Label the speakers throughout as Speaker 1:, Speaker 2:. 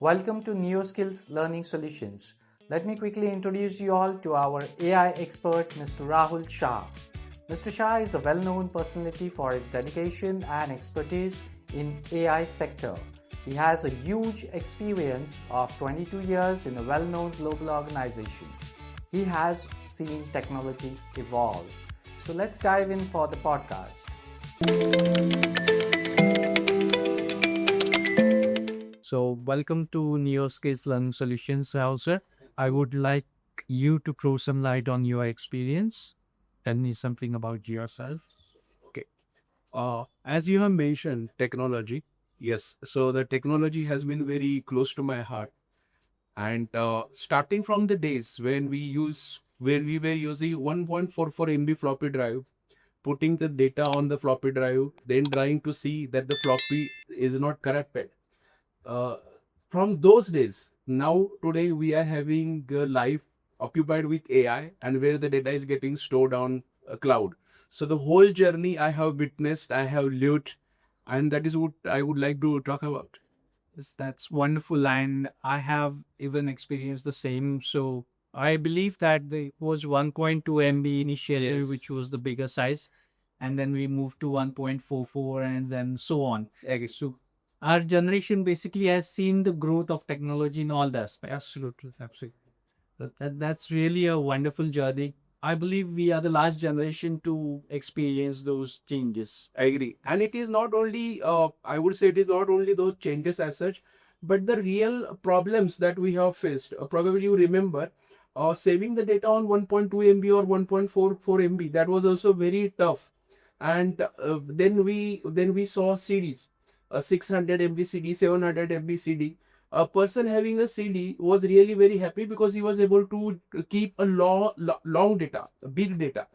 Speaker 1: Welcome to NeoSkills Learning Solutions. Let me quickly introduce you all to our AI expert, Mr. Rahul Shah. Mr. Shah is a well-known personality for his dedication and expertise in AI sector. He has a huge experience of 22 years in a well-known global organization. He has seen technology evolve. So let's dive in for the podcast. So, welcome to NeoSkills Learning Solutions, Hauser. I would like you to throw some light on your experience. Tell me something about yourself.
Speaker 2: Okay. As you have mentioned, technology. Yes. So the technology has been very close to my heart. And starting from the days when we were using 1.44 MB floppy drive, putting the data on the floppy drive, then trying to see that the floppy is not corrupted. Uh, from those days, now today we are having a life occupied with AI and where the data is getting stored on a cloud. So the whole journey I have witnessed, I have lived, and that is what I would like to talk about.
Speaker 1: Yes, that's wonderful. And I have even experienced the same. So, I believe that there was 1.2 MB initially, which was the bigger size. And then we moved to 1.44 and then so on.
Speaker 2: Okay.
Speaker 1: So, our generation basically has seen the growth of technology in all the aspects.
Speaker 2: Absolutely, absolutely.
Speaker 1: That's really a wonderful journey. I believe we are the last generation to experience those changes.
Speaker 2: I agree. And it is not only, I would say it is not only those changes as such, but the real problems that we have faced. Probably you remember saving the data on 1.2 MB or 1.44 MB. That was also very tough. And then we saw CDs, 600 MB CD, 700 MB CD. A person having a CD was really very happy because he was able to keep a long data, big data.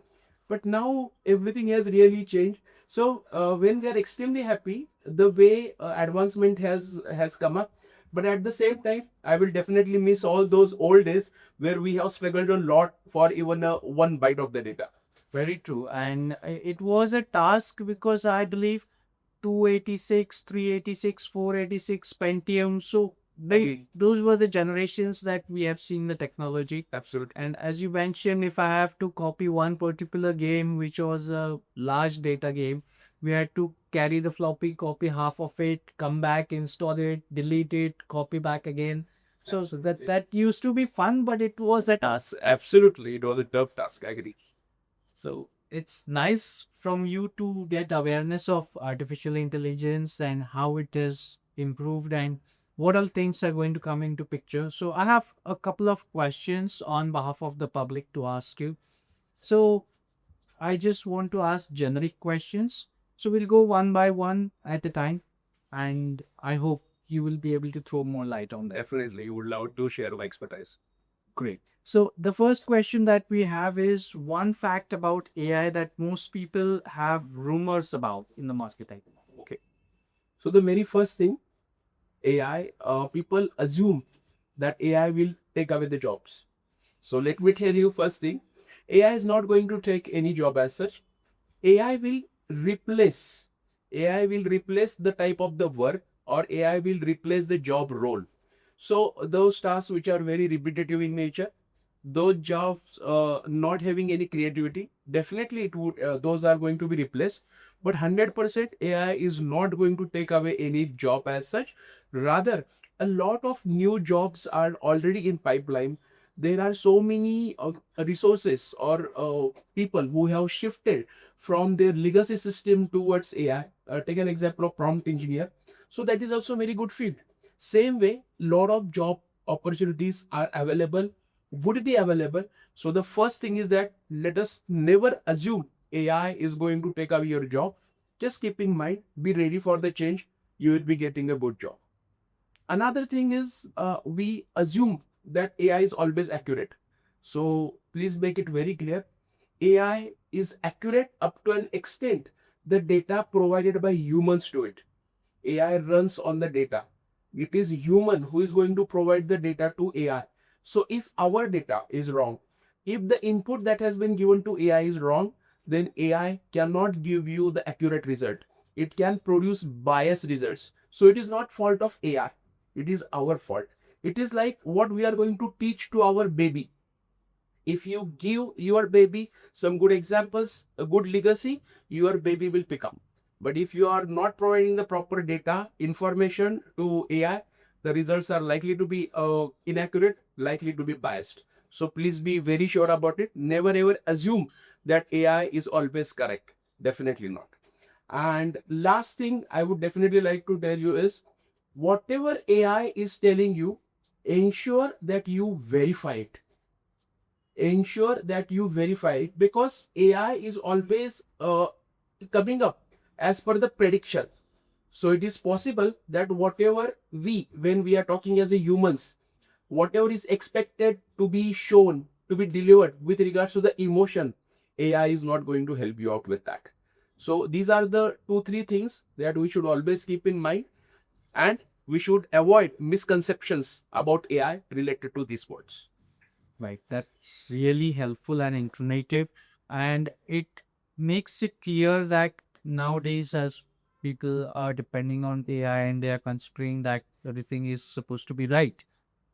Speaker 2: But now everything has really changed. So when we are extremely happy the way advancement has come up, but at the same time I will definitely miss all those old days where we have struggled a lot for even one byte of the data.
Speaker 1: Very true. And it was a task because I believe 286, 386, 486 Pentium. So those were the generations that we have seen the technology.
Speaker 2: Absolutely.
Speaker 1: And as you mentioned, if I have to copy one particular game, which was a large data game, we had to carry the floppy, copy half of it, come back, install it, delete it, copy back again. So that used to be fun, but it was a task.
Speaker 2: Absolutely, it was a tough task. I agree.
Speaker 1: So it's nice from you to get awareness of artificial intelligence and how it is improved and what all things are going to come into picture. So I have a couple of questions on behalf of the public to ask you. So I just want to ask generic questions. So we'll go one by one at a time, and I hope you will be able to throw more light on that.
Speaker 2: Definitely, you would love to share my expertise.
Speaker 1: Great. So the first question that we have is one fact about AI that most people have rumors about in the market.
Speaker 2: Okay. So the very first thing, AI, people assume that AI will take away the jobs. So let me tell you first thing, AI is not going to take any job as such. AI will replace, AI will replace the type of the work, or AI will replace the job role. So those tasks which are very repetitive in nature, those jobs not having any creativity, definitely it would those are going to be replaced. But 100% AI is not going to take away any job as such. Rather, a lot of new jobs are already in pipeline. There are so many resources or people who have shifted from their legacy system towards AI. Take an example of prompt engineer. So that is also very good field. Same way, lot of job opportunities are available, would be available. So the first thing is that let us never assume AI is going to take away your job. Just keep in mind, be ready for the change. You will be getting a good job. Another thing is we assume that AI is always accurate. So please make it very clear. AI is accurate up to an extent. The data provided by humans to it. AI runs on the data. It is human who is going to provide the data to AI. So if our data is wrong, if the input that has been given to AI is wrong, then AI cannot give you the accurate result. It can produce biased results. So it is not fault of AI. it is our fault. It is like what we are going to teach to our baby. If you give your baby some good examples, a good legacy, your baby will pick up. But if you are not providing the proper data, information to AI, the results are likely to be inaccurate, likely to be biased. So please be very sure about it. Never ever assume that AI is always correct. Definitely not. And last thing I would definitely like to tell you is whatever AI is telling you, ensure that you verify it. Ensure that you verify it, because AI is always coming up as per the prediction. So it is possible that whatever when we are talking as a humans, whatever is expected to be shown, to be delivered with regards to the emotion, AI is not going to help you out with that. So these are the 2-3 things that we should always keep in mind, and we should avoid misconceptions about AI related to these words.
Speaker 1: Right, that's really helpful and informative, and it makes it clear that nowadays, as people are depending on AI and they are considering that everything is supposed to be right.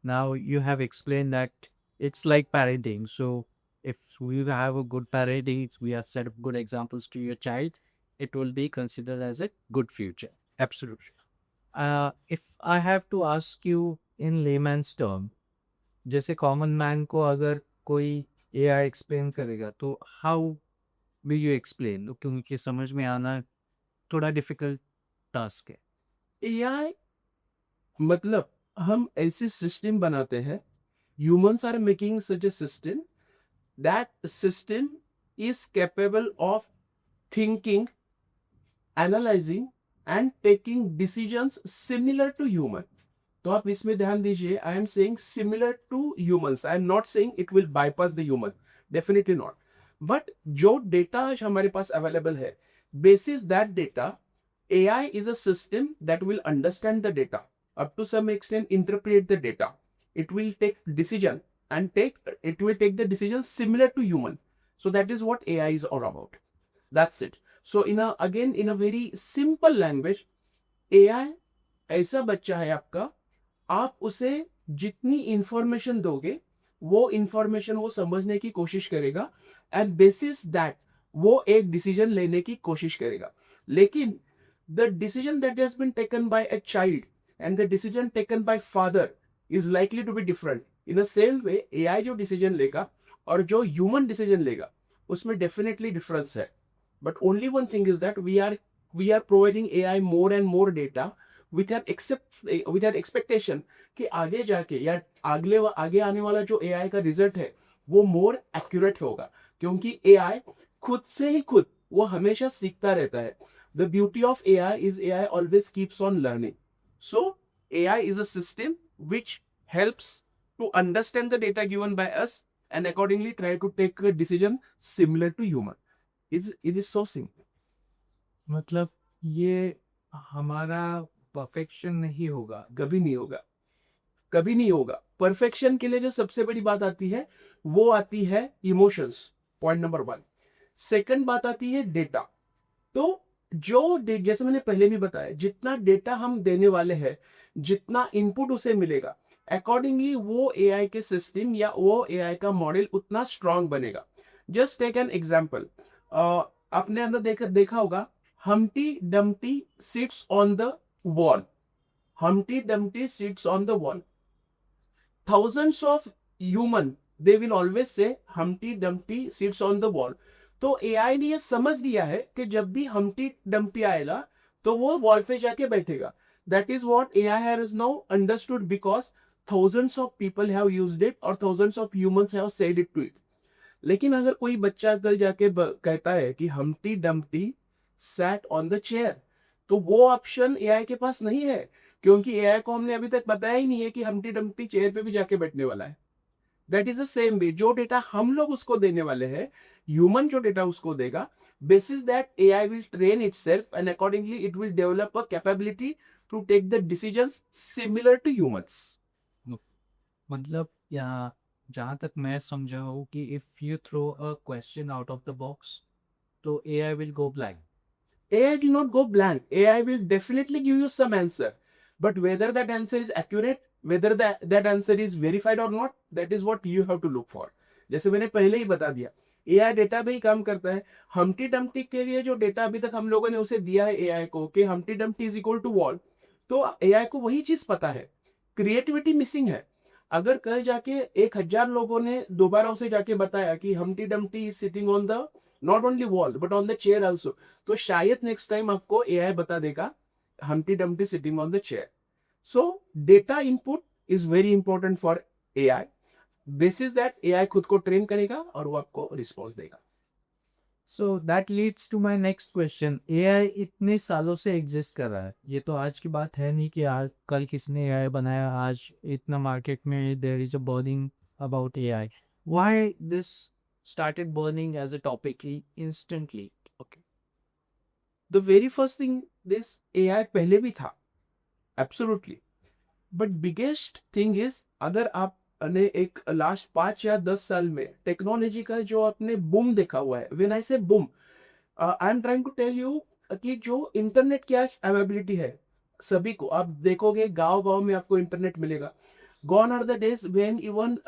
Speaker 1: Now you have explained that it's like parenting. So if we have a good parenting, we have set up good examples to your child, it will be considered as a good future.
Speaker 2: Absolutely.
Speaker 1: If I have to ask you in layman's term, जैसे common man को अगर कोई AI explain करेगा तो how will you explain, क्योंकि समझ में आना थोड़ा डिफिकल्ट टास्क है.
Speaker 2: AI मतलब हम ऐसे सिस्टम बनाते हैं, humans are making such a system, that system is capable of thinking, analyzing and taking decisions similar to human. तो आप इसमें ध्यान दीजिए, I am saying similar to humans, I am not saying it will bypass the human, definitely not. But जो data आज हमारे पास available है, basis that data, AI is a system that will understand the data, up to some extent interpret the data. It will take decision and it will take the decision similar to human. So that is what AI is all about. That's it. So in a very simple language, AI ऐसा बच्चा है आपका, आप उसे जितनी information दोगे वो information वो समझने की कोशिश करेगा, एंड बेसिस दैट वो एक डिसीजन लेने की कोशिश करेगा. लेकिन the decision that has been taken by a child and the decision taken by father is likely to be different. In a same way AI जो डिसीजन लेगा और जो ह्यूमन डिसीजन लेगा, उसमें डेफिनेटली डिफरेंस है. But only one thing is that we are providing AI more and more data with an expectation कि आगे जाके या आगे आने वाला जो AI का रिजल्ट है वो मोर एक्यूरेट होगा, क्योंकि AI खुद से ही खुद वो हमेशा सीखता रहता है. The beauty of AI is AI always keeps on learning. So AI is a system which helps to understand the data given by us and accordingly try to take a decision similar to human. It is so simple.
Speaker 1: मतलब ये हमारा perfection नहीं होगा.
Speaker 2: कभी नहीं होगा, कभी नहीं होगा. परफेक्शन के लिए जो सबसे बड़ी बात आती है वो आती है इमोशंस, पॉइंट नंबर 1. सेकंड बात आती है डेटा. तो जैसे मैंने पहले भी बताया, जितना डेटा हम देने वाले हैं, जितना इनपुट उसे मिलेगा, अकॉर्डिंगली वो AI के सिस्टम या वो AI का मॉडल उतना स्ट्रांग बनेगा. Just take an example. आपने अंदर देखा होगा, Humpty Dumpty sits on the wall. Humpty Dumpty sits on the wall. Thousands of human, they will always say Humpty Dumpty sits on the wall. तो AI ने ये समझ लिया है कि जब भी Humpty Dumpty आएगा तो वो वॉल पे जाके बैठेगा. That is what AI has now understood, because thousands of people have used it or thousands of humans have said it to it. लेकिन अगर कोई बच्चा कल जाके कहता है कि Humpty Dumpty sat on the chair, तो वो ऑप्शन AI के पास नहीं है, क्योंकि AI को हमने अभी तक बताया ही नहीं है कि Humpty Dumpty चेयर पे भी जाके बैठने वाला है. दैट इज द सेम वे, जो डेटा हम लोग उसको देने वाले हैं, ह्यूमन जो डेटा उसको देगा, basis that AI will train itself and accordingly it will develop a capability to take the decisions similar to humans.
Speaker 1: मतलब यहाँ जहाँ तक मैं समझा हूँ कि if you throw a question out of the box तो AI will go blank.
Speaker 2: AI will not go blank. AI will definitely give you some answer. But whether that answer is accurate, whether that answer is verified or not, that is what you have to look for. जैसे मैंने पहले ही बता दिया, AI data पे ही काम करता है. Humpty Dumpty के लिए जो डेटा अभी तक हम लोगों ने उसे दिया है एआई को कि Humpty Dumpty is equal to wall, तो एआई को वही चीज पता है. क्रिएटिविटी मिसिंग है. अगर कल जाके 1000 लोगों ने दोबारा उसे जाके बताया कि Humpty Dumpty is sitting on the not only wall but on the chair also, तो शायद नेक्स्ट टाइम आपको एआई बता देगा Humpty Dumpty sitting on the chair. So data input is very important for AI. Basis that AI खुद को train करेगा और वो आपको रिस्पॉन्स देगा.
Speaker 1: So that leads to my next question. AI इतने सालों से एग्जिस्ट कर रहा है, ये तो आज की बात है नहीं कि आज कल किसने AI बनाया, आज इतना मार्केट में there is a burning about AI. Why this started burning as a topic instantly? Okay.
Speaker 2: The very first thing, this AI पहले भी था, absolutely. But biggest thing is, अगर आपने एक लास्ट 5 या 10 साल में टेक्नोलॉजी का जो आपने बूम देखा हुआ है, when I say boom, I am trying to tell you कि जो इंटरनेट की आज अवेलेबिलिटी है सभी को, आप देखोगे गांव गांव में आपको इंटरनेट मिलेगा. Gone are the days when even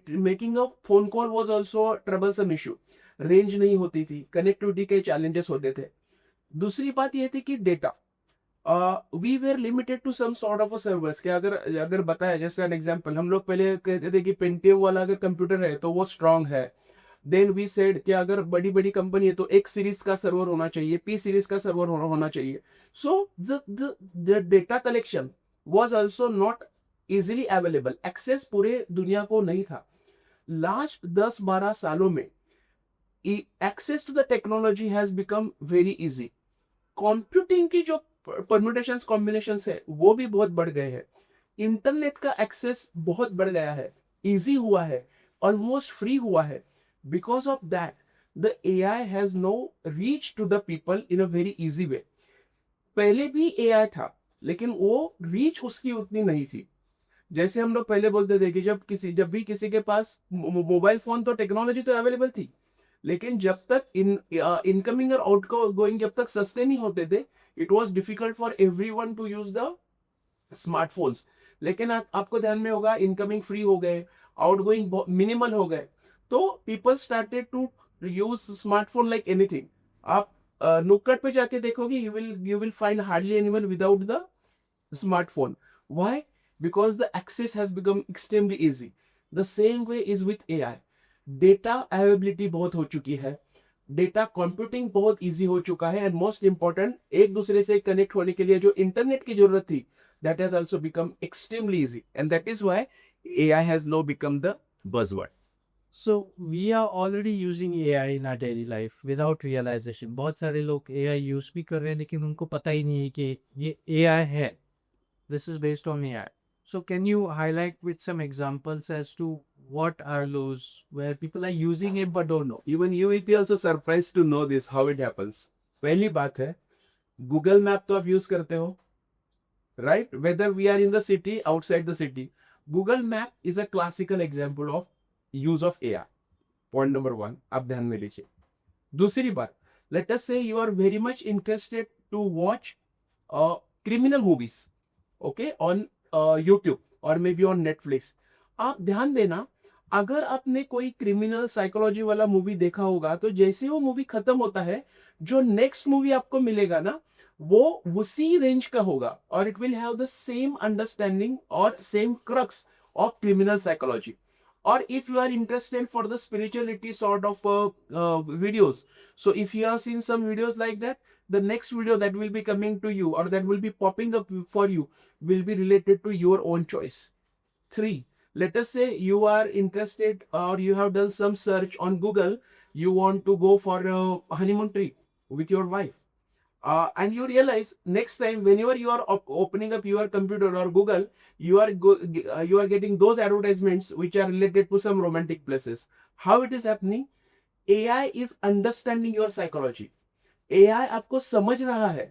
Speaker 2: making a phone call was also troublesome issue. Range नहीं होती थी, कनेक्टिविटी के चैलेंजेस होते थे. दूसरी बात यह थी कि data, we were limited to some sort of a servers. कि अगर बताया, जस्ट एन एग्जांपल, हम लोग पहले कहते थे कि पेंटियम वाला अगर कंप्यूटर है तो वो स्ट्रांग है. देन वी सेड कि अगर बड़ी बड़ी कंपनी है तो एक सीरीज का सर्वर होना चाहिए, पी सीरीज का सर्वर होना चाहिए. So the data collection was also not easily available. Access पूरे दुनिया को नहीं था. लास्ट 10-12 सालों में access to the technology has become very easy. Computing की जो परम्यूटेशंस कॉम्बिनेशंस है वो भी बहुत बढ़ गए हैं. इंटरनेट का एक्सेस बहुत बढ़ गया है, इजी हुआ है, ऑलमोस्ट फ्री हुआ है. Because of that the AI has no reach to the people in a very easy way. पहले भी एआई था लेकिन वो रीच उसकी उतनी नहीं थी. जैसे हम लोग पहले बोलते थे कि जब भी किसी के पास मोबाइल फोन, तो टेक्नोलॉजी तो अवेलेबल थी, लेकिन जब तक इनकमिंग और आउट गोइंग जब तक सस्ते नहीं होते थे, it was difficult for everyone to use the smartphones. लेकिन आपको ध्यान में होगा, इनकमिंग फ्री हो गए, आउट गोइंग मिनिमल हो गए, तो people started to use smartphone like anything. आप नुक्कड़ पे जाके देखोगे, you will find hardly anyone without the smartphone. Why? Because the access has become extremely easy. The same way is with AI. Data availability बहुत हो चुकी है, data computing बहुत इजी हो चुका है, एंड मोस्ट इंपॉर्टेंट, एक दूसरे से कनेक्ट होने के लिए जो इंटरनेट की जरूरत थी, that has also become extremely easy, and that is why AI has now become the buzzword.
Speaker 1: So we are already using AI in our daily life without realization. बहुत सारे लोग AI यूज भी कर रहे हैं लेकिन उनको पता ही नहीं है कि ये AI है. This is based on AI. So can you highlight with some examples as to what are those where people are using it but don't know?
Speaker 2: Even you will be also surprised to know this, how it happens. पहली बात है, Google map तो आप use करते हो, right? Whether we are in the city, outside the city, Google map is a classical example of use of AI. Point number 1 आप ध्यान में लीजिए. दूसरी बात, let us say you are very much interested to watch criminal movies, okay, on YouTube और may be on Netflix. आप ध्यान देना, अगर आपने कोई क्रिमिनल साइकोलॉजी वाला मूवी देखा होगा, तो जैसे वो मूवी खत्म होता है, जो नेक्स्ट मूवी आपको मिलेगा ना, वो उसी रेंज का होगा, और it will have the same understanding और same crux of criminal psychology. Or if you are interested for the spirituality sort of videos, so if you have seen some videos like that, the next video that will be coming to you or that will be popping up for you will be related to your own choice. 3, let us say you are interested or you have done some search on Google, you want to go for a honeymoon trip with your wife. And you realize next time whenever you are opening up your computer or Google, you are getting those advertisements which are related to some romantic places. How it is happening? AI is understanding your psychology. AI आपको समझ रहा है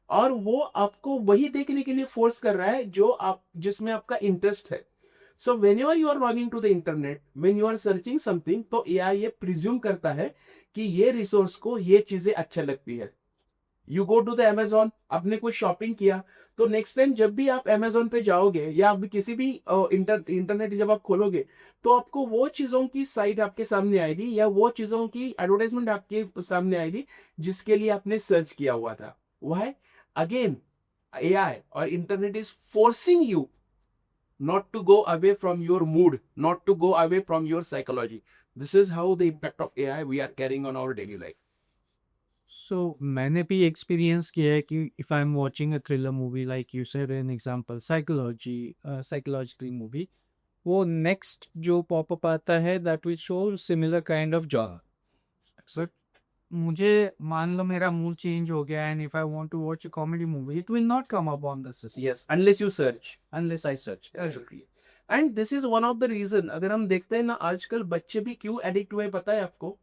Speaker 2: और वो आपको वही देखने के लिए फोर्स कर रहा है जो जिसमें आपका इंटरेस्ट है. So whenever you are logging to the internet, when you are searching something, तो AI ये प्रिज्यूम करता है कि ये रिसोर्स को ये चीजें अच्छा लगती है. You go to the Amazon, आपने कुछ शॉपिंग किया, तो नेक्स्ट टाइम जब भी आप Amazon पे जाओगे या आप भी किसी भी इंटरनेट जब आप खोलोगे, तो आपको वो चीजों की साइट आपके सामने आएगी या वो चीजों की एडवर्टाइजमेंट आपके सामने आएगी जिसके लिए आपने सर्च किया हुआ था। Why? Again, AI or internet is forcing you not to go away from your mood, not to go away from your psychology. This is how the impact of AI we are carrying on our daily life.
Speaker 1: So मैंने भी experience किया है कि if I am watching a thriller movie like you said an example psychological movie, वो next जो popup आता है that will show similar kind of genre. But मुझे मान लो मेरा मूड चेंज हो गया and if I want to watch a comedy movie it will not come up on the system
Speaker 2: Yes, unless you search.
Speaker 1: Unless I search.
Speaker 2: Absolutely. And this is one of the reason, अगर हम देखते हैं ना आजकल बच्चे भी क्यों addict हुए पता है आपको?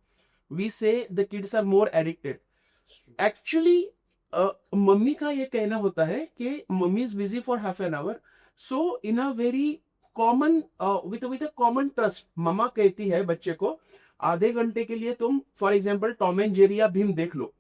Speaker 2: We say the kids are more addicted. Actually mummy का ये कहना होता है कि mummy is busy for half an hour, so in a very common with a common trust mama कहती है बच्चे को आधे घंटे के लिए तुम for example Tom and Jerry या भीम देख लो,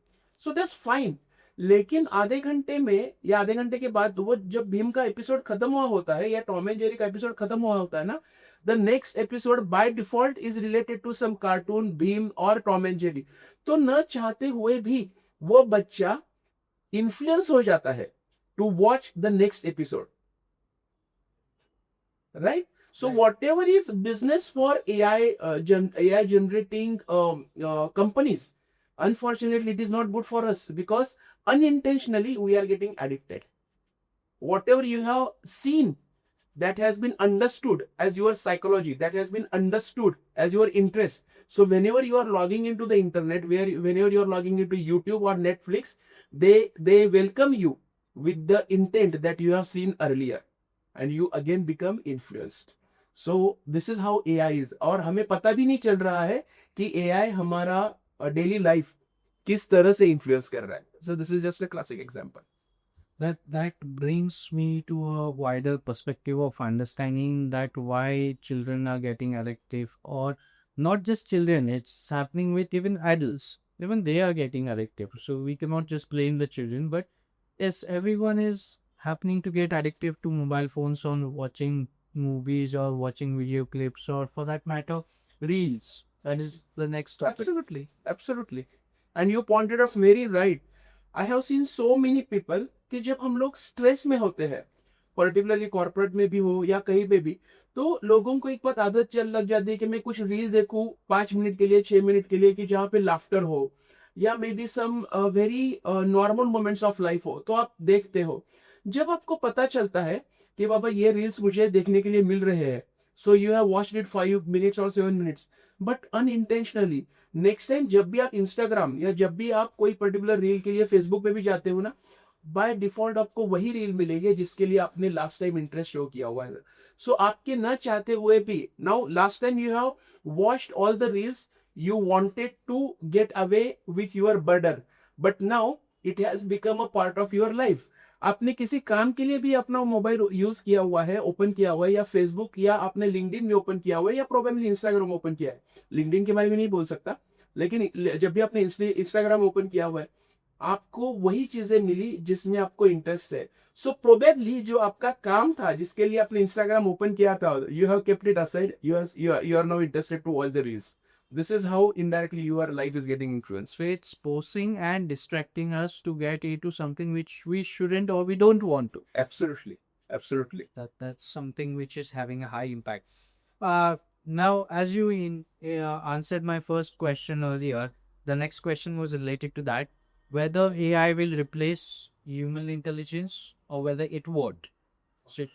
Speaker 2: सो दैट्स फाइन। लेकिन आधे घंटे में या आधे घंटे के बाद वो जब भीम का एपिसोड खत्म हुआ होता है या टॉम एंड जेरी का एपिसोड खत्म हुआ होता है ना, the next episode by default is related to some cartoon Bheem और टॉम एंड जेरी। तो न चाहते हुए भी वो बच्चा इन्फ्लुएंस हो जाता है to watch the next episode, right? So
Speaker 1: Right.
Speaker 2: whatever is business for AI generating companies, unfortunately it is not good for us because unintentionally we are getting addicted. Whatever you have seen that has been understood as your psychology, that has been understood as your interest. So whenever you are logging into the internet, whenever you are logging into YouTube or Netflix, they welcome you with the intent that you have seen earlier, and you again become influenced. So this is how AI is, और हमें पता भी नहीं चल रहा है कि AI हमारा डेली लाइफ किस तरह से इन्फ्लुएंस कर रहा है. So this is just a classic example.
Speaker 1: That brings me to a wider perspective of understanding that why children are getting addictive, or not just children, it's happening with even adults. Even they are getting addictive. So we cannot just blame the children, but yes, everyone is happening to get addictive to mobile phones on watching movies or watching video clips, or for that matter, reels. That is the next topic.
Speaker 2: Absolutely, absolutely. And you pointed out very right. I have seen so many people कि जब हम लोग stress में होते हैं, particularly corporate में भी हो या कहीं पे भी, तो लोगों को एक बात आदत चल लग जाती है कि मैं कुछ रील देखूं 5 मिनट के लिए, 6 मिनट के लिए, कि जहाँ पे लाफ्टर हो या maybe some very normal moments of life हो, तो आप देखते हो। जब आपको पता चलता है कि बाबा ये रील्स मुझे देखने के लिए मिल रहे हैं, so you have watched it 5 minutes और 7 minutes, but unintentionally next time जब भी आप इंस्टाग्राम या जब भी आप कोई पर्टिकुलर रील के लिए फेसबुक पे भी जाते हो ना, बाय डिफॉल्ट आपको वही रील मिलेगी जिसके लिए आपने लास्ट टाइम इंटरेस्ट शो किया हुआ है। सो आपके न चाहते हुए भी, now last time you have watched all the reels, you wanted to get away with your burden, but now it has become a part of your life. आपने किसी काम के लिए भी अपना मोबाइल यूज किया हुआ है, ओपन किया हुआ है, या फेसबुक या आपने लिंक्डइन में ओपन किया हुआ है, या प्रोबेबली इंस्टाग्राम ओपन किया है। लिंक्डइन के बारे में नहीं बोल सकता, लेकिन जब भी आपने इंस्टाग्राम ओपन किया हुआ है, आपको वही चीजें मिली जिसमें आपको इंटरेस्ट है। सो प्रोबेबली जो आपका काम था जिसके लिए आपने इंस्टाग्राम ओपन किया था, you have kept it aside, you are now interested to watch the reels. This is how indirectly your life is getting influenced.
Speaker 1: So it's posing and distracting us to get into something which we shouldn't or we don't want to.
Speaker 2: Absolutely, absolutely.
Speaker 1: That's something which is having a high impact. Now, as you answered my first question earlier, the next question was related to that, whether AI will replace human intelligence or whether it won't. So,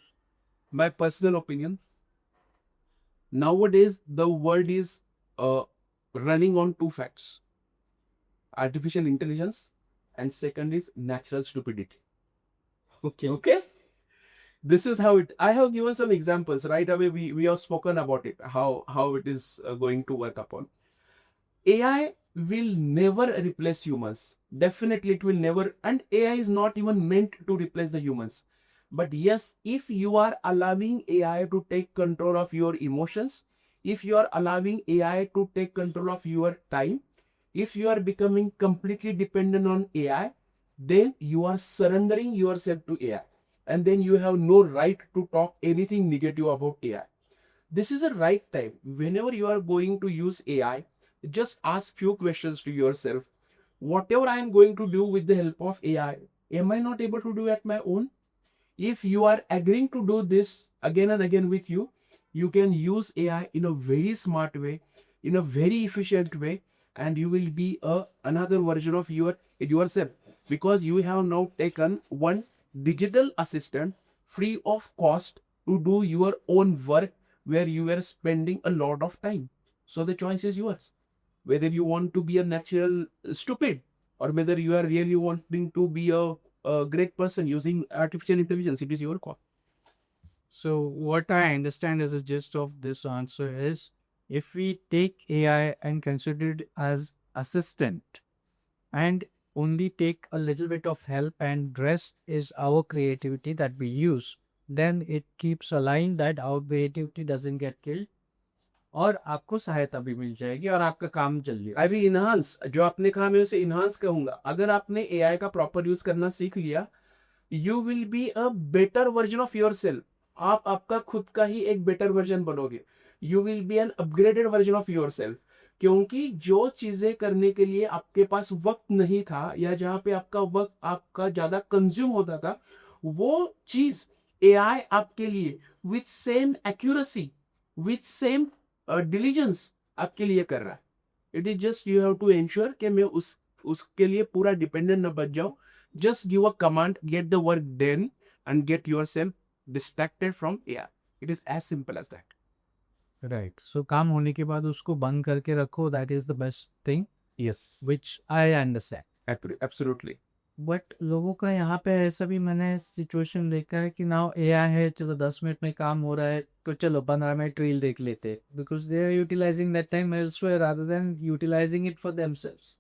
Speaker 2: My personal opinion, nowadays the world is running on two facts: artificial intelligence, and second is natural stupidity. Okay. This is how it. I have given some examples right away. We have spoken about it. How it is going to work upon. AI will never replace humans. Definitely, it will never. And AI is not even meant to replace the humans. But yes, if you are allowing AI to take control of your emotions, if you are allowing AI to take control of your time, if you are becoming completely dependent on AI, then you are surrendering yourself to AI. and then you have no right to talk anything negative about AI. This is a right time. Whenever you are going to use AI, just ask few questions to yourself. Whatever I am going to do with the help of AI, am I not able to do at my own? If you are agreeing to do this again and again with you, you can use AI in a very smart way, in a very efficient way, and you will be another version of yourself, because you have now taken one digital assistant free of cost to do your own work where you were spending a lot of time. So the choice is yours, whether you want to be a natural stupid, or whether you are really wanting to be a great person using artificial intelligence. It is your call.
Speaker 1: So, what I understand as a gist of this answer is if we take AI and consider it as assistant and only take a little bit of help and rest is our creativity that we use, then it keeps aligned that our creativity doesn't get killed और आपको सहायता भी मिल जाएगी और आपका काम जल्दी
Speaker 2: I will enhance, जो आपने कहा मैं उसे इनहांस कहूंगा। अगर आपने एआई का प्रॉपर यूज करना सीख लिया, you will be a better version of your self. आप आपका खुद का ही एक बेटर वर्जन बनोगे। You will be an upgraded version of your self, क्योंकि जो चीजें करने के लिए आपके पास वक्त नहीं था, या जहां पे आपका वक्त आपका ज्यादा कंज्यूम होता था, वो चीज एआई आपके लिए with same accuracy, with same diligence आपके लिए कर रहा है। It is just you have to ensure कि मैं उसके लिए पूरा डिपेंडेंट न बच जाऊं। Just give a command, get the work done, and get yourself distracted from AI. It is as simple as that.
Speaker 1: Right so काम होने के बाद उसको बंद करके रखो that is the best thing
Speaker 2: Yes,
Speaker 1: which I understand
Speaker 2: absolutely.
Speaker 1: But लोगों का यहाँ पे ऐसा भी मैंने सिचुएशन देखा है कि नाउ एआई है चलो 10 मिनट में काम हो रहा है तो चलो 15 मिनट रील देख लेते because they are utilising that time elsewhere rather than utilising it for themselves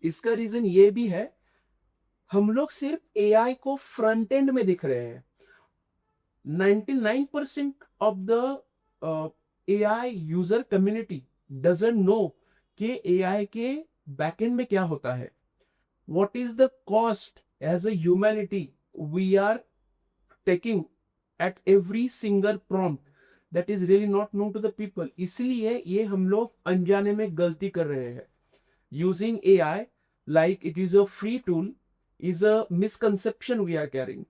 Speaker 2: इसका रीजन ये भी है, हम लोग सिर्फ एआई को फ्रंट एंड में दिख रहे हैं। 99% of the AI user community doesn't know कि एआई के बैकएंड में क्या होता है। What is the cost as a humanity we are taking at every single prompt that is really not known to the people। इसलिए ये हम लोग अनजाने में गलती कर रहे हैं। Using AI like it is a free tool is a misconception we are carrying।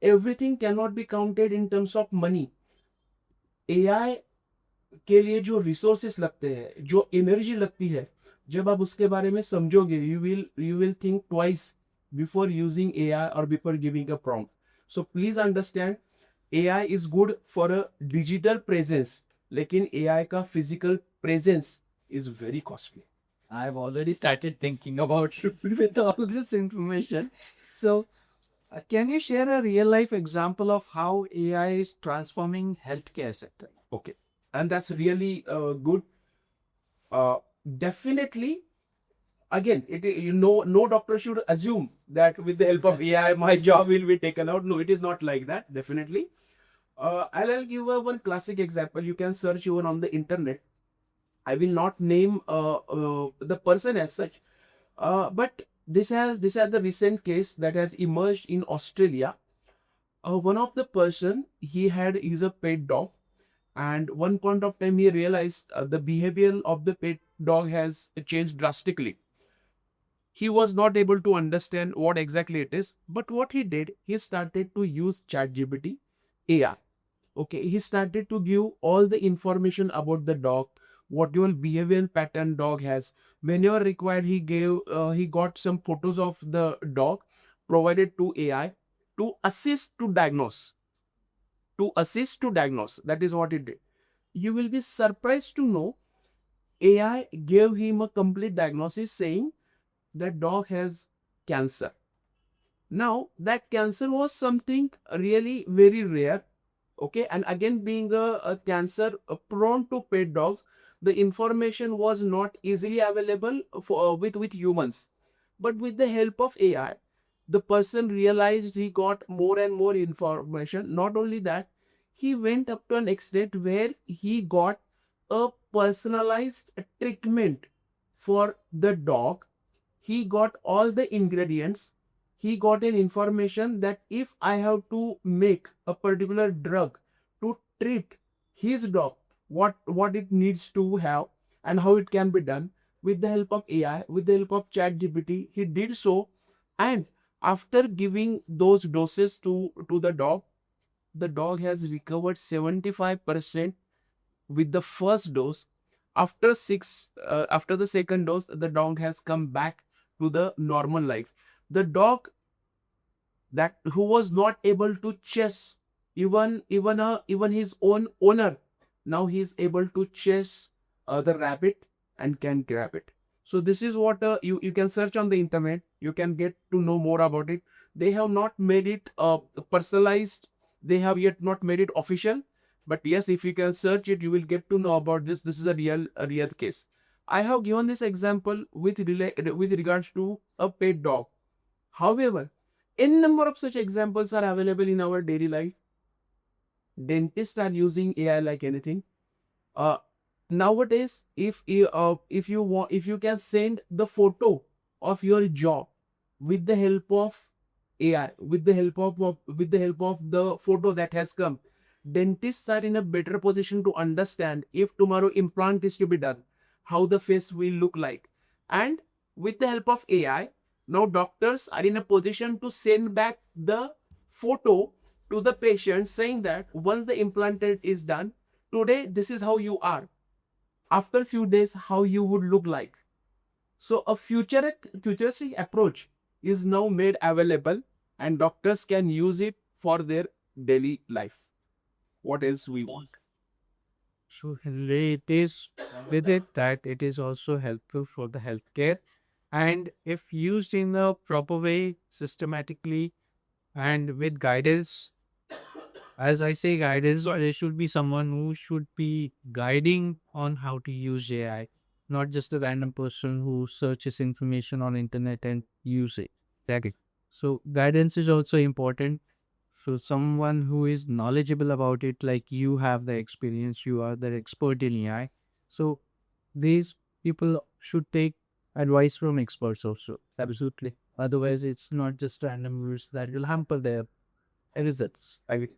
Speaker 2: Everything cannot be counted in terms of money। AI के लिए जो रिसोर्सेस लगते हैं, जो एनर्जी लगती है, जब आप उसके बारे में समझोगे, you will think twice before using AI or before giving a prompt। So please understand, AI is good for a digital presence, लेकिन AI का physical presence is very costly।
Speaker 1: I've already started thinking about with all this information. So, can you share a real life example of how AI is transforming healthcare sector?
Speaker 2: Okay, and that's really good। Definitely, again, no doctor should assume that with the help of AI my job will be taken out. No, it is not like that. Definitely, I'll give one classic example. You can search even on the internet. I will not name the person as such, but this has the recent case that has emerged in Australia. One of the person, he is a pet dog, and one point of time he realized the behavior of the pet dog has changed drastically. He was not able to understand what exactly it is, but what he did, he started to use ChatGPT AI. Okay, he started to give all the information about the dog, what your behavioral pattern dog has. Whenever required, he got some photos of the dog, provided to AI to assist to diagnose. That is what it did. You will be surprised to know AI gave him a complete diagnosis saying that dog has cancer. Now, that cancer was something really very rare. Okay, and again, being a cancer prone to pet dogs, the information was not easily available for with humans. But with the help of AI, the person realized he got more and more information. Not only that, he went up to an extent where he got a personalized treatment for the dog. He got all the ingredients. he got an information that if I have to make a particular drug to treat his dog, what it needs to have and how it can be done with the help of AI, with the help of ChatGPT, he did so. And after giving those doses to the dog has recovered 75% with the first dose. After the second dose, the dog has come back to the normal life. The dog that who was not able to chase even his own owner, now he is able to chase the rabbit and can grab it. So this is what you can search on the internet, you can get to know more about it. They have not made it personalized, they have yet not made it official, but yes, if you can search it, you will get to know about this. This is a real case. I have given this example with regards to a pet dog. However, n number of such examples are available in our daily life. Dentists are using AI like anything. Uh, Nowadays, if you can send the photo of your jaw with the help of AI, with the help of the photo that has come, dentists are in a better position to understand if tomorrow implant is to be done, how the face will look like. And with the help of AI, now doctors are in a position to send back the photo to the patient saying that once the implanted is done, today this is how you are, after few days how you would look like. So a futuristic approach is now made available, and doctors can use it for their daily life. What else we want?
Speaker 1: So Henry, it is with it that it is also helpful for the healthcare, and if used in a proper way, systematically, and with guidance. As I say, guidance, there should be someone who should be guiding on how to use AI, not just a random person who searches information on internet and use it. Exactly. So guidance is also important. So someone who is knowledgeable about it, like you have the experience, you are the expert in AI. So these people should take advice from experts also. Absolutely. Otherwise, it's not just random words that will hamper their results.
Speaker 2: I agree.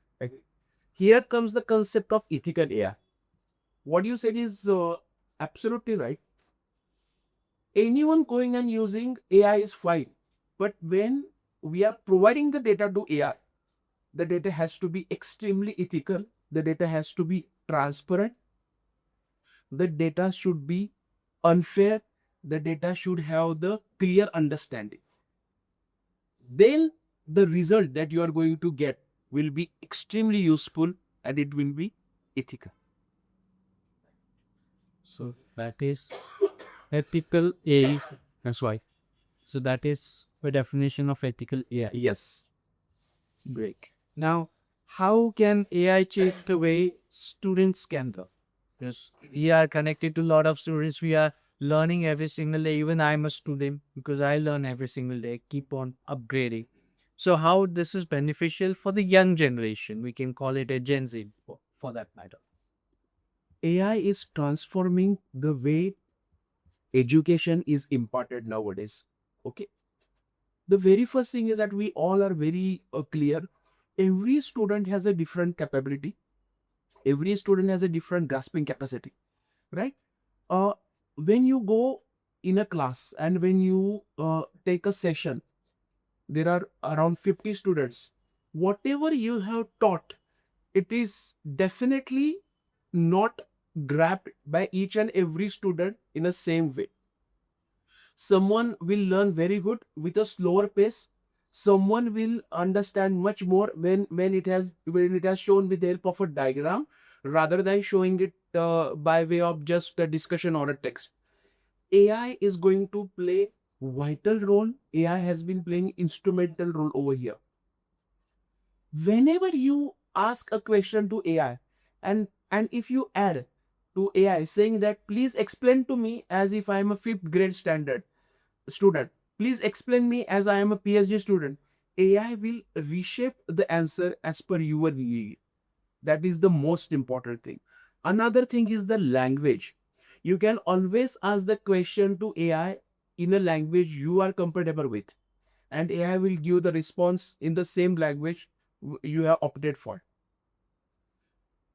Speaker 2: Here comes the concept of ethical AI. What you said is absolutely right. Anyone going and using AI is fine, but when we are providing the data to AI, the data has to be extremely ethical, the data has to be transparent, the data should be unfair, the data should have the clear understanding. Then the result that you are going to get will be extremely useful and it will be ethical.
Speaker 1: So that is ethical AI. That's why. So that is the definition of ethical AI.
Speaker 2: Yes.
Speaker 1: Great. Now, how can AI change the way students can learn? Because we are connected to a lot of students. We are learning every single day. Even I'm a student because I learn every single day, keep on upgrading. So how this is beneficial for the young generation? We can call it a Gen Z for that matter.
Speaker 2: AI is transforming the way education is imparted nowadays. Okay. The very first thing is that we all are very clear. Every student has a different capability. Every student has a different grasping capacity, right? When you go in a class and when you take a session, there are around 50 students. Whatever you have taught, it is definitely not grabbed by each and every student in the same way. Someone will learn very good with a slower pace. Someone will understand much more when it has shown with the help of a diagram rather than showing it by way of just a discussion or a text. AI is going to play vital role. AI has been playing instrumental role over here. Whenever you ask a question to AI, and if you add to AI saying that please explain to me as if I am a fifth grade standard student, please explain me as I am a PhD student, AI will reshape the answer as per your need. That is the most important thing. Another thing is the language. You can always ask the question to AI in a language you are comfortable with. and AI will give the response in the same language you have opted for.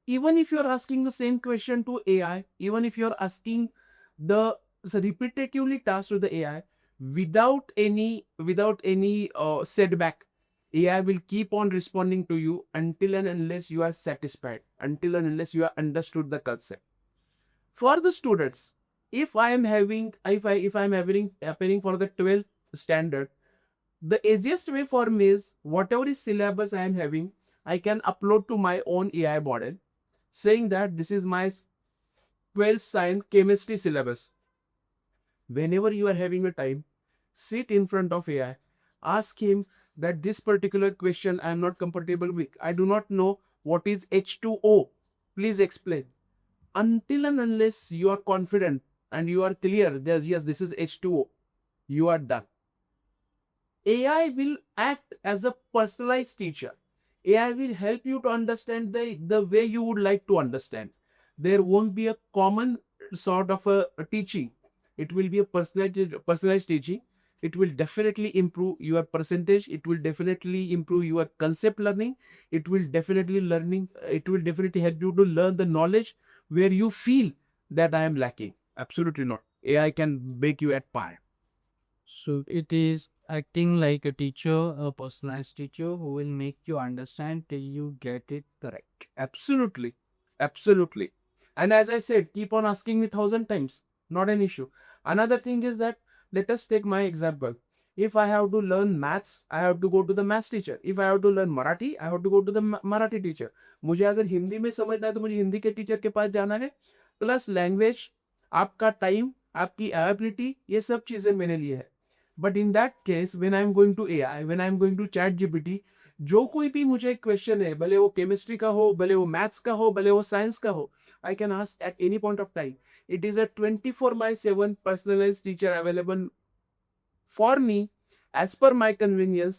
Speaker 2: Even if you're asking the same question to AI, even if you're asking the repetitively task to the AI without any setback, AI will keep on responding to you until and unless you are satisfied, until and unless you have understood the concept. For the students, if I am having if I am having appearing for the 12th standard, the easiest way for me is whatever is syllabus I am having, I can upload to my own AI model saying that this is my 12th science chemistry syllabus. Whenever you are having a time, sit in front of AI, ask him that this particular question I am not comfortable with. I do not know what is H2O. Please explain. Until and unless you are confident and you are clear, there's yes, this is H2O, you are done. AI will act as a personalized teacher. AI will help you to understand the way you would like to understand. There won't be a common sort of a teaching. It will be a personalized teaching. It will definitely improve your percentage. It will definitely improve your concept learning. It will definitely help you to learn the knowledge where you feel that I am lacking. Absolutely not. AI can make you at par.
Speaker 1: So it is acting like a teacher, a personalized teacher who will make you understand till you get it correct.
Speaker 2: Absolutely. Absolutely. And as I said, keep on asking me 1,000 times. Not an issue. Another thing is that let us take my example. If I have to learn maths, I have to go to the maths teacher. If I have to learn Marathi, I have to go to the Marathi teacher. मुझे अगर हिंदी में समझना है तो मुझे हिंदी के teacher के पास जाना है. प्लस लैंग्वेज, आपका टाइम, आपकी एबिलिटी, ये सब चीज़ें मेरे लिए है. But in that case when I am going to AI, when I am going to chat GPT, जो कोई भी मुझे क्वेश्चन है, भले वो केमिस्ट्री का हो, भले वो मैथ्स का हो, भले वो साइंस का हो, I can ask at any point of time. It is a 24/7 personalized teacher available for me as per my convenience,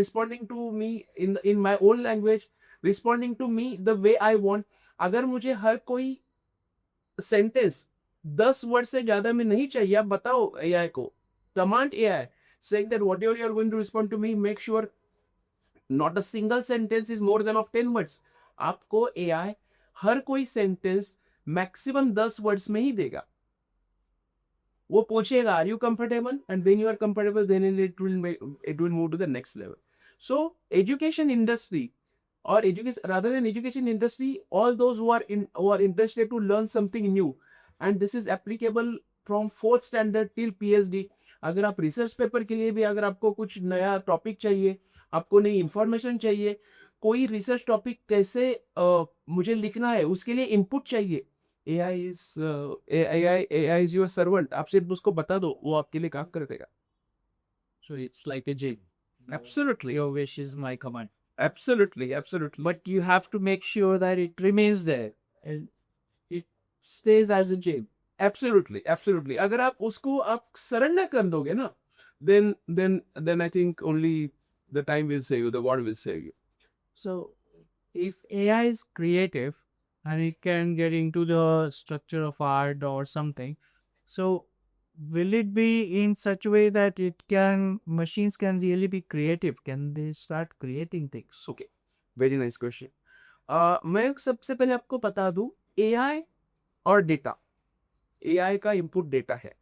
Speaker 2: responding to me in my own language, responding to me the way I want. अगर मुझे हर कोई sentence 10 word से ज्यादा में नहीं चाहिए, आप बताओ AI को, command AI saying that whatever you are going to respond to me, make sure not a single sentence is more than of 10 words. आपको AI हर कोई सेंटेंस मैक्सिमम 10 वर्ड्स में ही देगा. वो पूछेगा are you comfortable, and when you are comfortable then it will move to the next level. So education industry or education, rather than education industry, all those who are interested to learn something new, and this is applicable from 4th standard till PhD. अगर आप research paper के लिए भी अगर आपको कुछ नया topic चाहिए, आपको नई इंफॉर्मेशन चाहिए, कोई रिसर्च टॉपिक कैसे मुझे लिखना है, उसके लिए इनपुट चाहिए, AI is your servant. आप सिर्फ उसको बता दो, वो आपके लिए काम कर देगा.
Speaker 1: So it's like a gym.
Speaker 2: Absolutely.
Speaker 1: Your wish is my command.
Speaker 2: Absolutely.
Speaker 1: But you have to make sure that it remains there and it stays as a gym.
Speaker 2: Absolutely. अगर आप उसको आप surrender कर दोगे ना, then I think only the time will save you, the God will save you.
Speaker 1: So if AI is creative and it can get into the structure of art or something, so will it be in such a way that machines can really be creative? Can they start creating things?
Speaker 2: Okay, very nice question. मैं सबसे पहले आपको बता दूं, AI और data, AI का input data है.